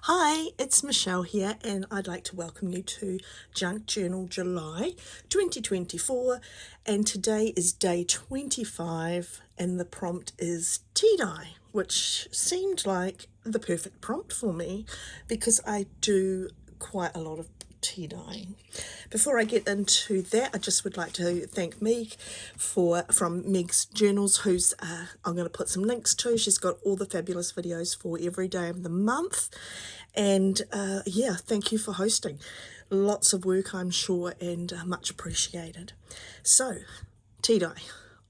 Hi, it's Michelle here, and I'd like to welcome you to Junk Journal July 2024. And today is day 25, and the prompt is tea dye, which seemed like the perfect prompt for me because I do quite a lot of tea dyeing. Before I get into that, I just would like to thank Meg from Meg's Journals, who's I'm going to put some links to. She's got all the fabulous videos for every day of the month, and yeah, thank you for hosting. Lots of work, I'm sure, and much appreciated. So, tea dye.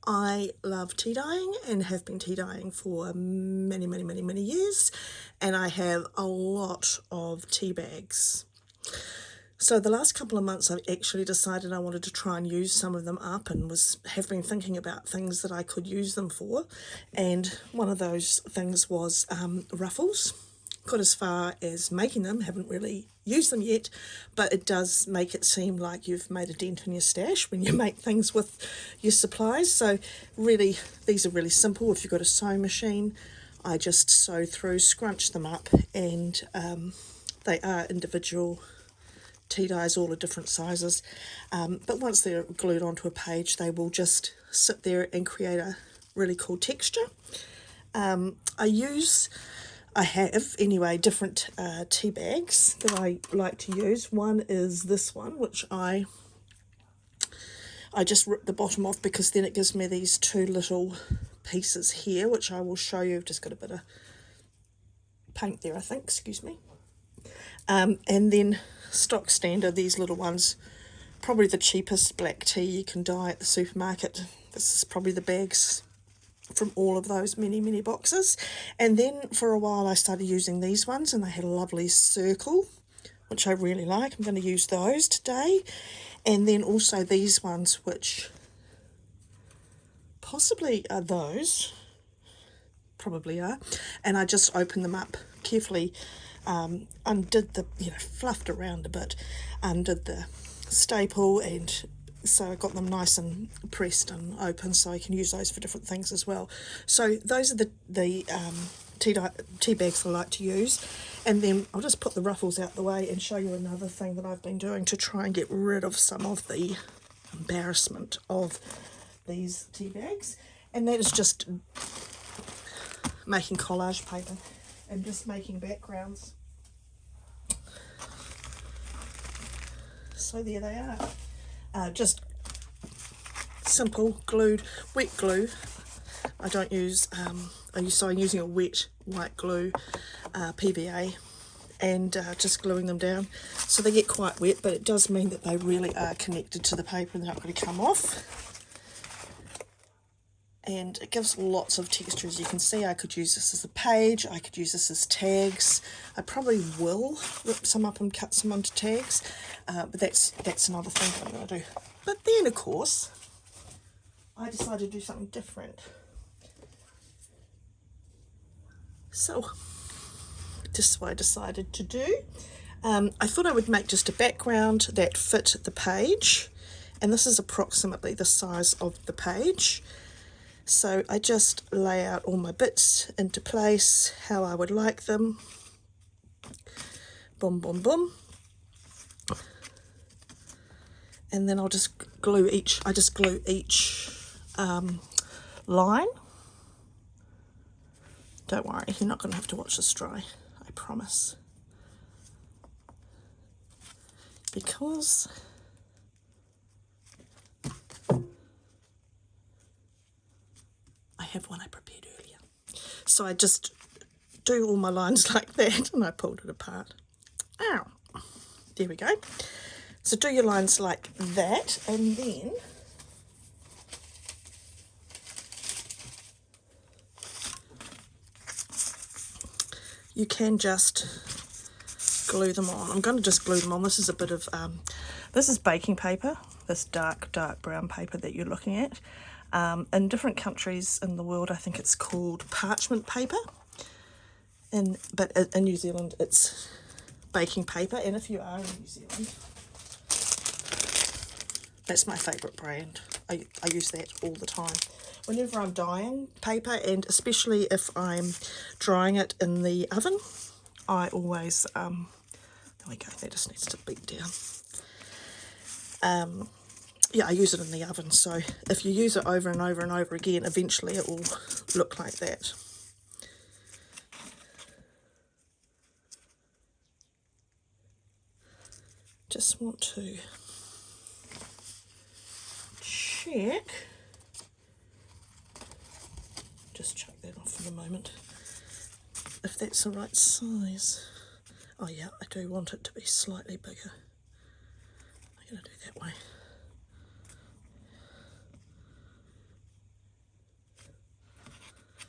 I love tea dyeing and have been tea dyeing for many years, and I have a lot of tea bags. So the last couple of months I've actually decided I wanted to try and use some of them up, and have been thinking about things that I could use them for, and one of those things was ruffles. Got as far as making them, haven't really used them yet, but it does make it seem like you've made a dent in your stash when you make things with your supplies. So really, these are really simple. If you've got a sewing machine, I just sew through, scrunch them up, and they are individual tea dyes, all of different sizes, but once they're glued onto a page, they will just sit there and create a really cool texture. I have anyway different tea bags that I like to use. One is this one, which I just rip the bottom off because then it gives me these two little pieces here, which I will show you. I've just got a bit of paint there, I think, excuse me. And then stock standard, these little ones, probably the cheapest black tea you can dye at the supermarket. This is probably the bags from all of those many boxes. And then for a while I started using these ones, and they had a lovely circle, which I really like. I'm going to use those today. And then also these ones, which possibly are those, probably are, and I just opened them up carefully, undid the, fluffed around a bit, undid the staple, and so I got them nice and pressed and open, so I can use those for different things as well. So those are the tea bags I like to use. And then I'll just put the ruffles out the way and show you another thing that I've been doing to try and get rid of some of the embarrassment of these tea bags, and that is just making collage paper and just making backgrounds. So there they are. Just simple glued, wet glue. I don't use, I'm using a wet white glue, PVA, and just gluing them down. So they get quite wet, but it does mean that they really are connected to the paper and they're not going to come off. And it gives lots of textures. You can see I could use this as a page, I could use this as tags. I probably will rip some up and cut some onto tags, but that's another thing that I'm going to do. But then, of course, I decided to do something different. So, this is what I decided to do. I thought I would make just a background that fit the page, and this is approximately the size of the page. So I just lay out all my bits into place, how I would like them. Boom, boom, boom. And then I'll just glue each, line. Don't worry, you're not going to have to watch this dry, I promise. Because I have one I prepared earlier. So I just do all my lines like that, and I pulled it apart. Ow! There we go. So do your lines like that, and then you can just glue them on. I'm going to just glue them on. This is a bit of, this is baking paper, this dark brown paper that you're looking at. In different countries in the world, I think it's called parchment paper, but in New Zealand it's baking paper. And if you are in New Zealand, that's my favourite brand. I use that all the time. Whenever I'm dyeing paper, and especially if I'm drying it in the oven, I always, there we go, that just needs to beat down. Yeah, I use it in the oven, so if you use it over and over and over again, eventually it will look like that. Just want to check, just chuck that off for the moment, if that's the right size. Oh yeah, I do want it to be slightly bigger. I'm going to do that way.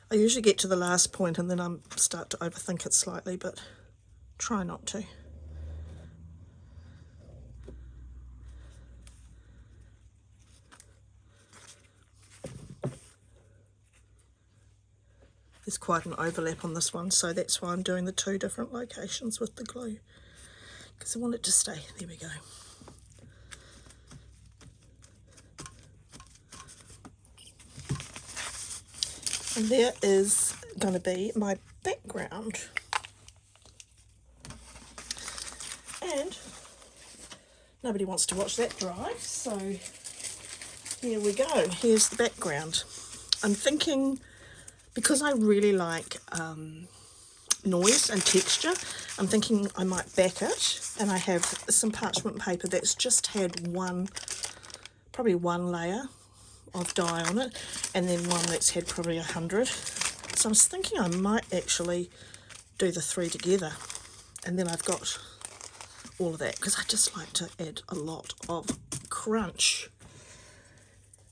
I usually get to the last point and then I start to overthink it slightly, but try not to. There's quite an overlap on this one, so that's why I'm doing the 2 different locations with the glue, because I want it to stay. There we go. And there is going to be my background. And nobody wants to watch that dry, so here we go. Here's the background. I'm thinking, because I really like noise and texture, I'm thinking I might back it, and I have some parchment paper that's just had probably one layer of dye on it, and then one that's had probably 100. So I was thinking I might actually do the 3 together, and then I've got all of that, because I just like to add a lot of crunch.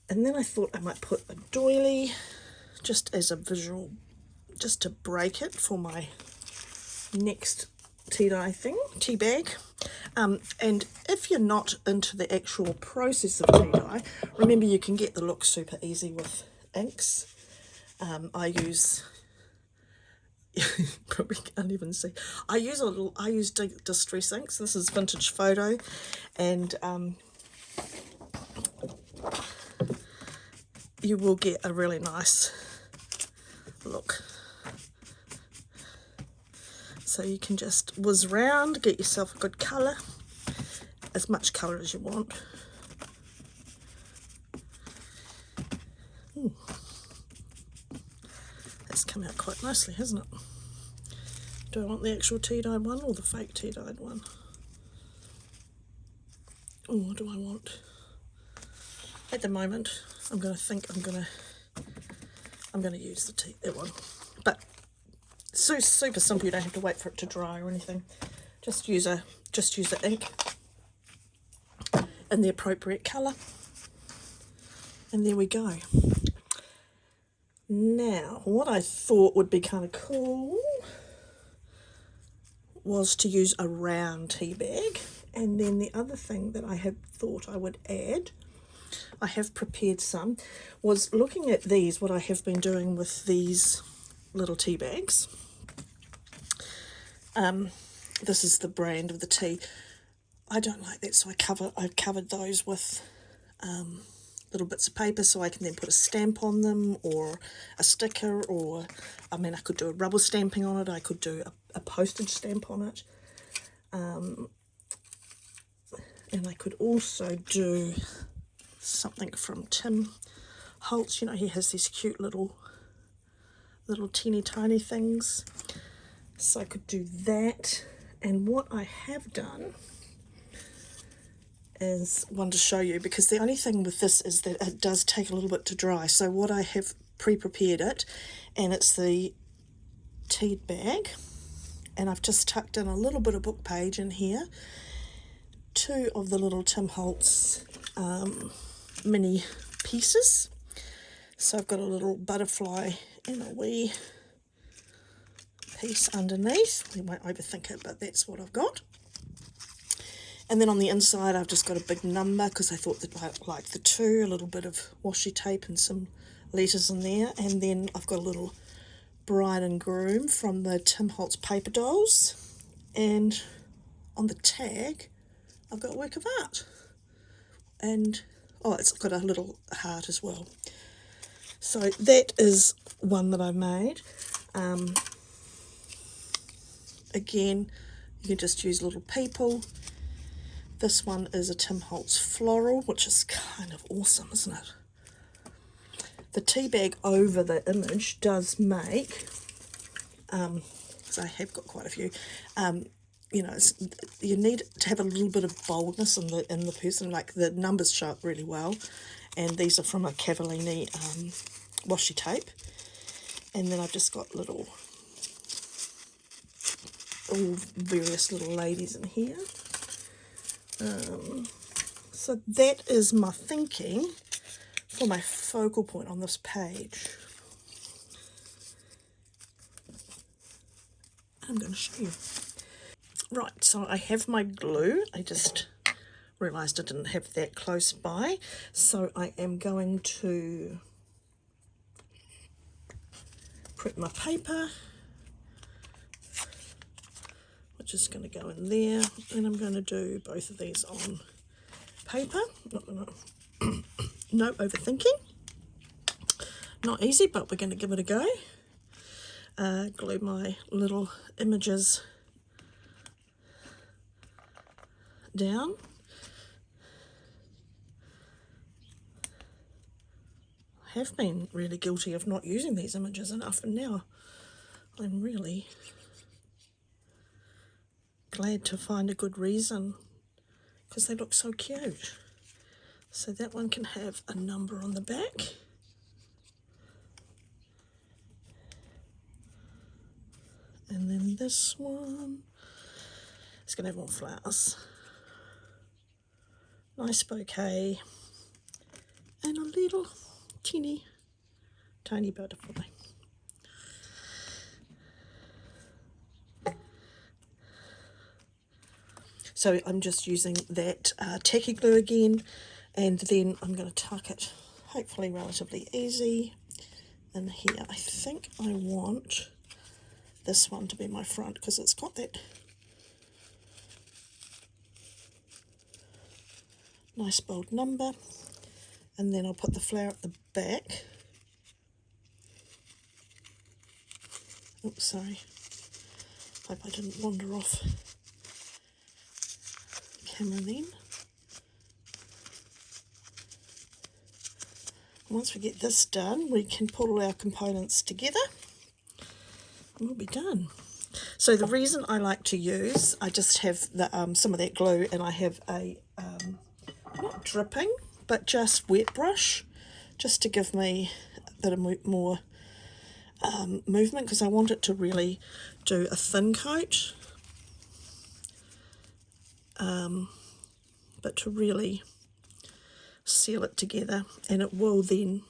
And then I thought I might put a doily just as a visual, just to break it for my next tea bag. And if you're not into the actual process of tea dye, remember you can get the look super easy with inks. I use, probably can't even see, I use Distress inks. This is Vintage Photo, and you will get a really nice look. So you can just whiz round, get yourself a good colour, as much colour as you want. That's come out quite nicely, hasn't it? Do I want the actual tea-dyed one or the fake tea-dyed one? Or what do I want? At the moment, I'm going to use that one. But so super simple, you don't have to wait for it to dry or anything. Just use the ink in the appropriate colour, and there we go. Now, what I thought would be kind of cool was to use a round tea bag, and then the other thing that I had thought I would add, I have prepared some, was looking at these, what I have been doing with these little tea bags. This is the brand of the tea. I don't like that, so I've covered those with little bits of paper, so I can then put a stamp on them, or a sticker, or I mean I could do a rubber stamping on it, I could do a postage stamp on it, and I could also do something from Tim Holtz. You know, he has these cute little teeny tiny things, so I could do that. And what I have done is one to show you, because the only thing with this is that it does take a little bit to dry. So what I have pre-prepared it, and it's the tea bag, and I've just tucked in a little bit of book page in here, 2 of the little Tim Holtz mini pieces. So I've got a little butterfly and a wee piece underneath. We won't overthink it, but that's what I've got. And then on the inside I've just got a big number, because I thought that I liked the 2, a little bit of washi tape and some letters in there. And then I've got a little bride and groom from the Tim Holtz paper dolls. And on the tag I've got a work of art. And it's got a little heart as well. So that is one that I made. Again, you can just use little people. This one is a Tim Holtz floral, which is kind of awesome, isn't it? The tea bag over the image does make, because I have got quite a few, you know, you need to have a little bit of boldness in the person. Like the numbers show up really well, and these are from a Cavallini washi tape. And then I've just got little, all various little ladies in here. So that is my thinking for my focal point on this page. I'm going to show you. Right, so I have my glue. I just realised I didn't have that close by. So I am going to prep my paper, which is going to go in there. And I'm going to do both of these on paper. No overthinking. Not easy, but we're going to give it a go. Glue my little images down. I have been really guilty of not using these images enough, and now I'm really glad to find a good reason, because they look so cute. So that one can have a number on the back. And then this one is going to have more flowers. Nice bouquet. And a little teeny tiny butterfly. So I'm just using that tacky glue again, and then I'm going to tuck it, hopefully relatively easy, in here. I think I want this one to be my front because it's got that nice bold number, and then I'll put the flower at the back. Oops, sorry. Hope I didn't wander off camera then. Once we get this done, we can put all our components together and we'll be done. So the reason I like to use, I just have the some of that glue, and I have a not dripping but just wet brush, just to give me a bit of more movement, because I want it to really do a thin coat, but to really seal it together, and it will then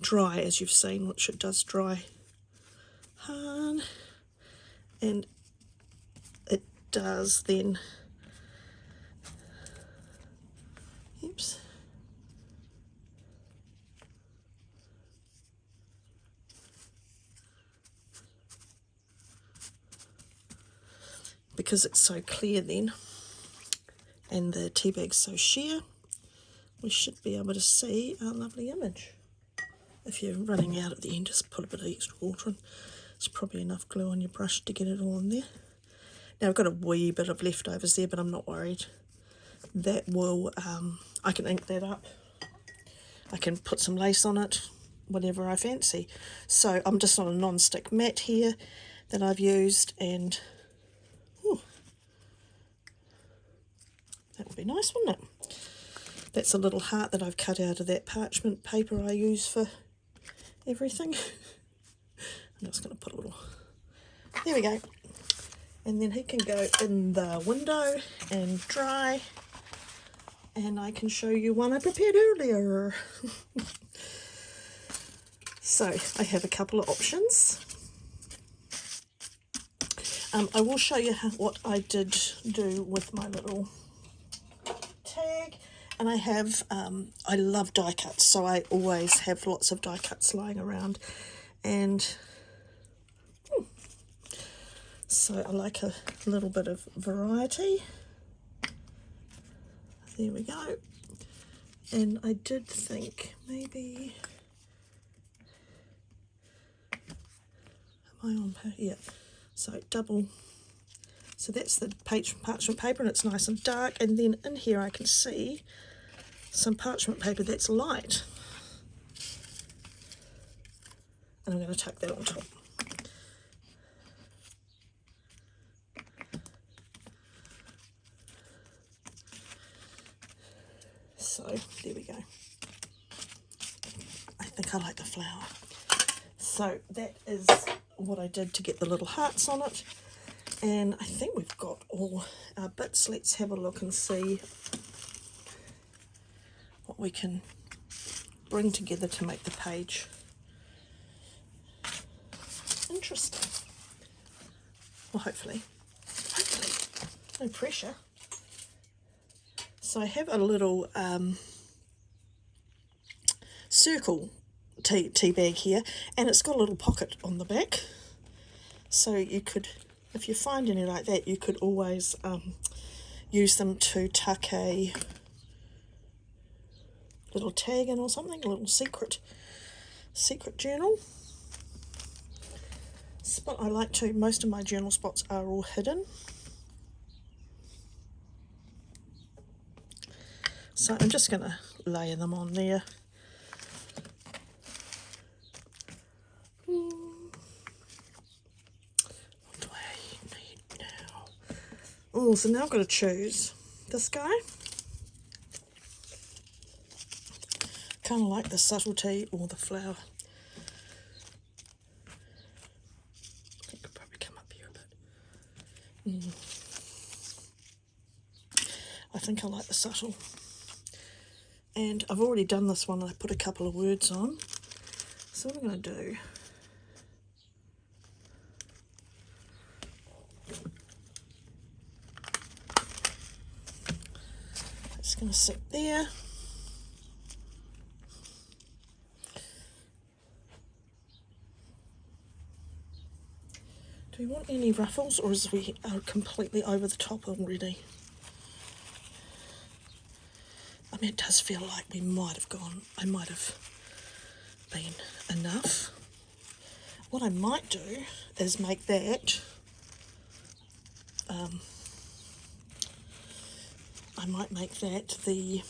dry, as you've seen, which it does dry hard, and it does then, oops, because it's so clear then, and the tea bag's so sheer, we should be able to see our lovely image. If you're running out at the end, just put a bit of extra water in. It's probably enough glue on your brush to get it all in there. Now I've got a wee bit of leftovers there, but I'm not worried. That will, I can ink that up. I can put some lace on it, whatever I fancy. So I'm just on a non-stick mat here that I've used, and that would be nice, wouldn't it? That's a little heart that I've cut out of that parchment paper I use for everything. I'm just going to put a little, there we go. And then he can go in the window and dry, and I can show you one I prepared earlier. So I have a couple of options. I will show you what I did do with my little tag, and I have, I love die cuts, so I always have lots of die cuts lying around, and so I like a little bit of variety. There we go. And I did think maybe I Am I on? Yeah. So double. So that's the parchment paper, and it's nice and dark. And then in here I can see some parchment paper that's light. And I'm going to tuck that on top. So there we go. I think I like the flower. So that is what I did to get the little hearts on it. And I think we've got all our bits. Let's have a look and see what we can bring together to make the page interesting. Well, hopefully. No pressure. So I have a little circle tea bag here, and it's got a little pocket on the back. So you could, if you find any like that, you could always use them to tuck a little tag in or something, a little secret journal spot. I like to, most of my journal spots are all hidden. So I'm just going to layer them on there. What do I need now? Oh, so now I've got to choose this guy. Kind of like the subtlety or the flower. I could probably come up here a bit. I think I like the subtle. And I've already done this one. I put a couple of words on. So what I'm going to do, it's going to sit there. Do we want any ruffles, or is we are completely over the top already? I mean, it does feel like we might have gone, I might have been enough. What I might do is make that, I might make that the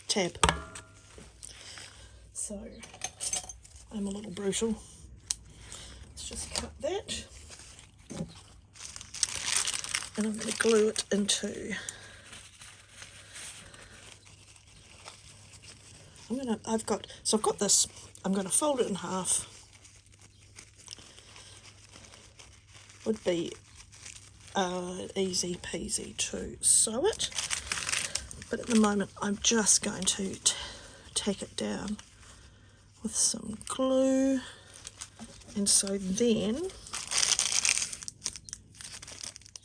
tab. So I'm a little brutal. Let's just cut that. And I'm going to glue it into, I've got this, I'm going to fold it in half. Would be easy peasy to sew it, but at the moment I'm just going to tack it down with some glue, and so then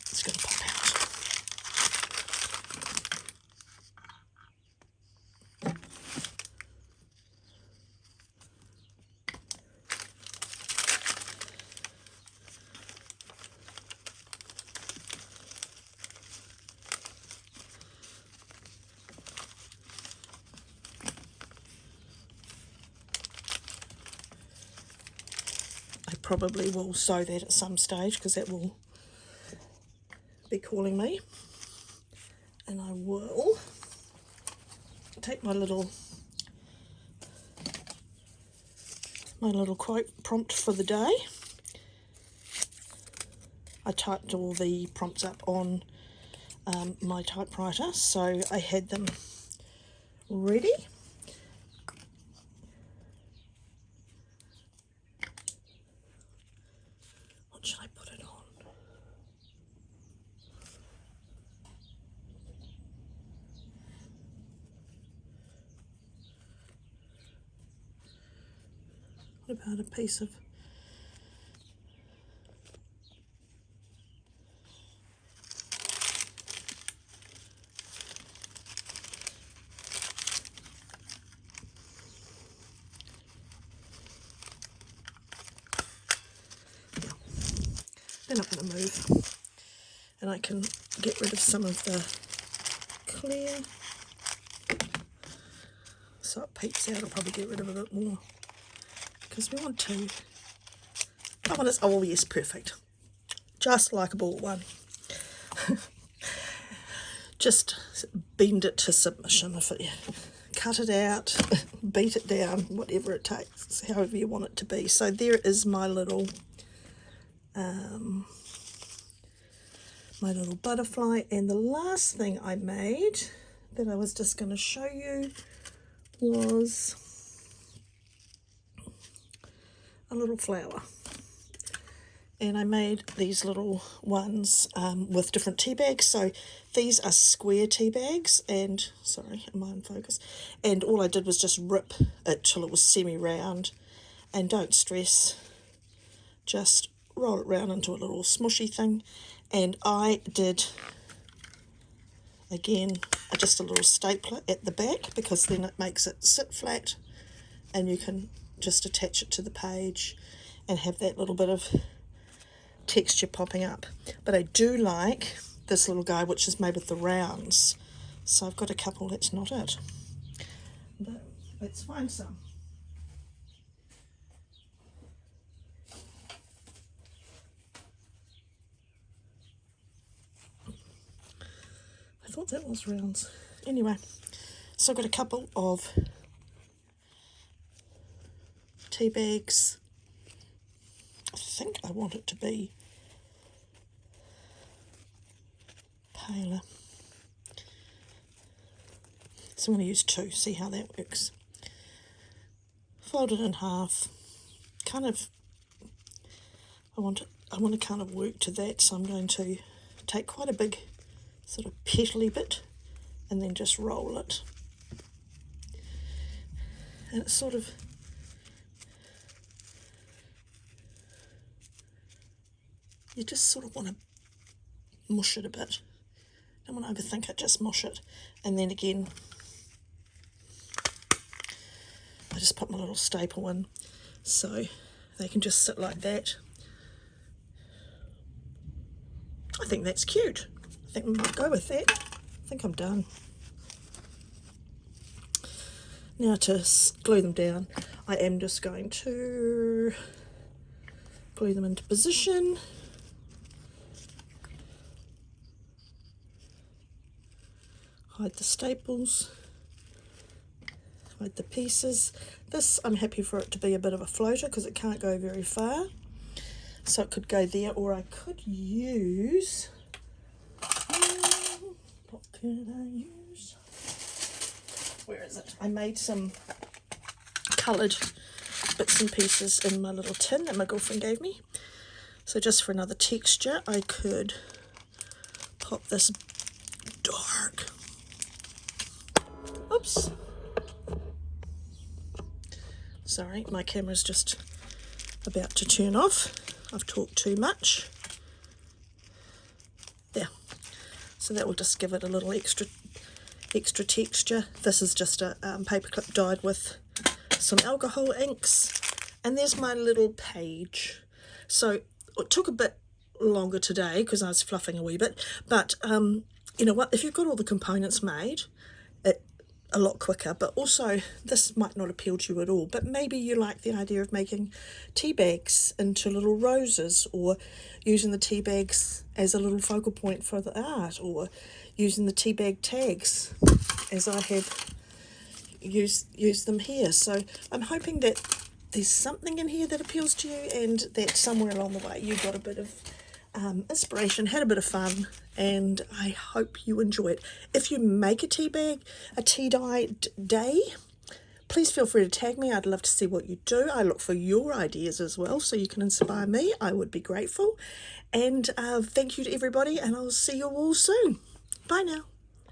it's going to pop out. Probably will sew that at some stage because that will be calling me, and I will take my little quote prompt for the day. I typed all the prompts up on my typewriter, so I had them ready. What should I put it on? What about a piece of they're not going to move, and I can get rid of some of the clear, so it peeps out. I'll probably get rid of a bit more because we want to Oh, oh yes, perfect. Just like a bought one. Just bend it to submission. If it, cut it out, beat it down, whatever it takes, however you want it to be. So there is my little butterfly. And the last thing I made that I was just going to show you was a little flower. And I made these little ones with different tea bags. So these are square tea bags, and sorry, am I in focus? And all I did was just rip it till it was semi-round, and don't stress, just roll it round into a little smushy thing. And I did, again, just a little stapler at the back, because then it makes it sit flat, and you can just attach it to the page and have that little bit of texture popping up. But I do like this little guy, which is made with the rounds. So I've got a couple. That's not it, but let's find some. I thought that was rounds. Anyway, so I've got a couple of tea bags. I think I want it to be paler. So I'm going to use 2, see how that works. Fold it in half. Kind of, I want to kind of work to that, so I'm going to take quite a big sort of petally bit and then just roll it. And it's sort of, you just sort of want to mush it a bit. Don't want to overthink it, just mush it. And then again, I just put my little staple in so they can just sit like that. I think that's cute. I think we might go with that. I think I'm done. Now to glue them down, I am just going to glue them into position. Hide the staples, hide the pieces. This, I'm happy for it to be a bit of a floater because it can't go very far. So it could go there, or I could use, what could I use? Where is it? I made some coloured bits and pieces in my little tin that my girlfriend gave me. So just for another texture, I could pop this dark, oops, sorry, my camera's just about to turn off. I've talked too much. There. So that will just give it a little extra texture. This is just a paperclip dyed with some alcohol inks. And there's my little page. So it took a bit longer today because I was fluffing a wee bit. But you know what? If you've got all the components made, a lot quicker. But also, this might not appeal to you at all, but maybe you like the idea of making tea bags into little roses, or using the tea bags as a little focal point for the art, or using the tea bag tags as I have used them here. So I'm hoping that there's something in here that appeals to you, and that somewhere along the way you got a bit of inspiration, had a bit of fun, and I hope you enjoy it. If you make a tea bag, a tea dye day, please feel free to tag me. I'd love to see what you do. I look for your ideas as well, so you can inspire me. I would be grateful. And thank you to everybody, and I'll see you all soon. Bye now.